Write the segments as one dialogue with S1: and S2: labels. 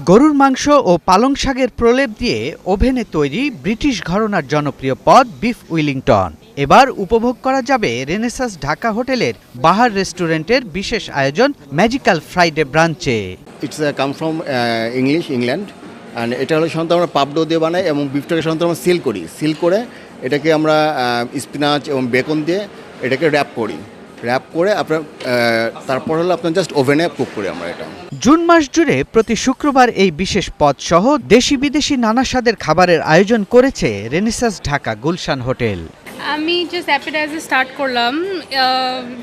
S1: গরুর মাংস ও পালং শাকের প্রলেপ দিয়ে ওভেনে তৈরি ব্রিটিশ ঘরানার জনপ্রিয় পদ বিফ উইলিংটন এবার উপভোগ করা যাবে রেনেসাস ঢাকা হোটেলের বাহার রেস্টুরেন্টের বিশেষ আয়োজন ম্যাজিক্যাল ফ্রাইডে ব্রাঞ্চে।
S2: It's come from England and এটা হলো সাধারণত আমরা পাপডো দিয়ে বানাই এবং বিফটাকে সাধারণত আমরা সিল করে এটাকে আমরা স্পিনাচ এবং বেকন দিয়ে এটাকে র্যাপ করে আপনার তারপর হলো আপনার জাস্ট ওভেনে কুক করি আমরা এটা।
S1: জুন মাস জুড়ে প্রতি শুক্রবার এই বিশেষ পদ সহ দেশি বিদেশি নানা স্বাদের খাবারের আয়োজন করেছে রেনেসাস ঢাকা গুলশান হোটেল।
S3: আমি জাস্ট অ্যাপিটাইজার স্টার্ট করলাম।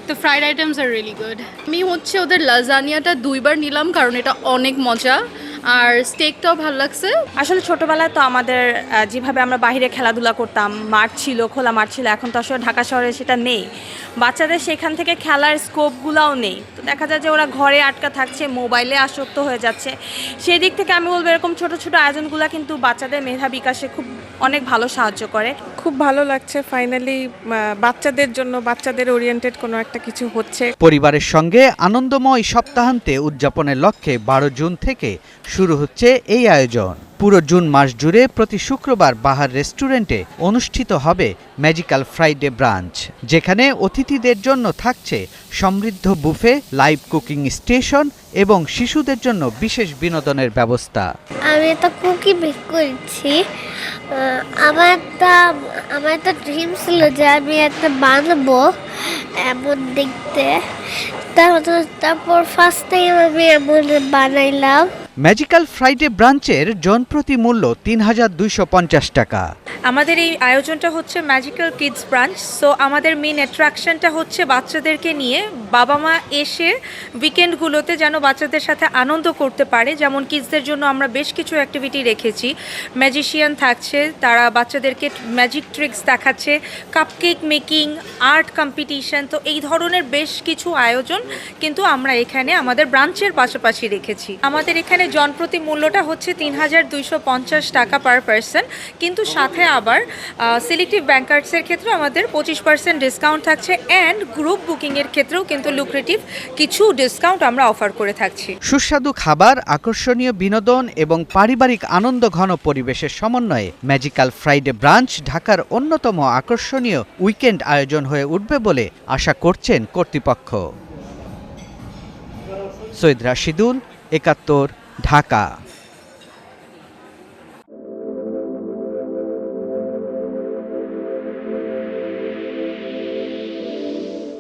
S3: The fried items are really good.
S4: আমি ওদের লাজানিয়াটা 2বার নিলাম কারণ এটা অনেক মজা, আর স্টেকটাও ভালো লাগছে।
S5: আসলে ছোটোবেলায় তো আমাদের যেভাবে আমরা বাইরে খেলাধুলা করতাম, মাঠ ছিল, খোলা মাঠ ছিল, এখন তো আসলে ঢাকা শহরে সেটা নেই। বাচ্চাদের সেখান থেকে খেলার স্কোপগুলোও নেই, তো দেখা যায় যে ওরা ঘরে আটকা থাকছে, মোবাইলে আসক্ত হয়ে যাচ্ছে। সেই দিক থেকে আমি বলবো এরকম ছোট ছোট আয়োজনগুলো কিন্তু বাচ্চাদের মেধা বিকাশে অনেক ভালো সাহায্য করে।
S6: খুব ভালো লাগছে, ফাইনালি বাচ্চাদের জন্য বাচ্চাদের ওরিয়েন্টেড কোনো একটা কিছু হচ্ছে।
S1: পরিবারের সঙ্গে আনন্দময় সপ্তাহান্তে উদযাপনের লক্ষ্যে 12 জুন থেকে শুরু হচ্ছে এই আয়োজন। পুরো জুন মাস জুড়ে প্রতি শুক্রবার বাহার রেস্টুরেন্টে অনুষ্ঠিত হবে ম্যাজিক্যাল ফ্রাইডে ব্রাঞ্চ, যেখানে অতিথিদের জন্য থাকছে সমৃদ্ধ বুফে, লাইভ কুকিং স্টেশন এবং শিশুদের জন্য বিশেষ বিনোদনের ব্যবস্থা।
S7: আমি একটা কুকি বেক করেছি। আমার একটা ড্রিম ছিল যে আমি একটা বানাবো এমন দেখতে, তারপর ফার্স্ট টাইম আমি এমন বানাইলাম।
S1: ম্যাজিক্যাল ফ্রাইডে ব্রাঞ্চের জনপ্রতি মূল্য ৩,২৫০ টাকা।
S5: আমাদের এই আয়োজনটা হচ্ছে ম্যাজিক্যাল কিডস ব্রাঞ্চ। সো আমাদের মেইন অ্যাট্রাকশনটা হচ্ছে বাচ্চাদেরকে নিয়ে বাবা মা এসে উইকেন্ডগুলোতে যেন বাচ্চাদের সাথে আনন্দ করতে পারে। যেমন কিডসদের জন্য আমরা বেশ কিছু অ্যাক্টিভিটি রেখেছি। ম্যাজিশিয়ান থাকছে, তারা বাচ্চাদেরকে ম্যাজিক ট্রিক্স দেখাচ্ছে, কাপকেক মেকিং, আর্ট কম্পিটিশন। তো এই ধরনের বেশ কিছু আয়োজন কিন্তু আমরা এখানে আমাদের ব্রাঞ্চের পাশাপাশি রেখেছি। আমাদের এখানে জনপ্রতি মূল্যটা হচ্ছে ৩,২৫০ টাকা পার পারসন, কিন্তু সাথে আবার সিলেক্টিভ ব্যাংকার্সের ক্ষেত্রে আমাদের 25% ডিসকাউন্ট থাকছে, অ্যান্ড গ্রুপ বুকিংয়ের ক্ষেত্রেও কিন্তু লুক্রেটিভ কিছু ডিসকাউন্ট আমরা অফার করে থাকছি।
S1: সুস্বাদু খাবার, আকর্ষণীয় বিনোদন এবং পারিবারিক আনন্দ ঘন পরিবেশের সমন্বয়ে ম্যাজিক্যাল ফ্রাইডে ব্রাঞ্চ ঢাকার অন্যতম আকর্ষণীয় উইকেন্ড আয়োজন হয়ে উঠবে বলে আশা করছেন কর্তৃপক্ষ। সৈয়দ রাশিদুল, ৭১, ঢাকা।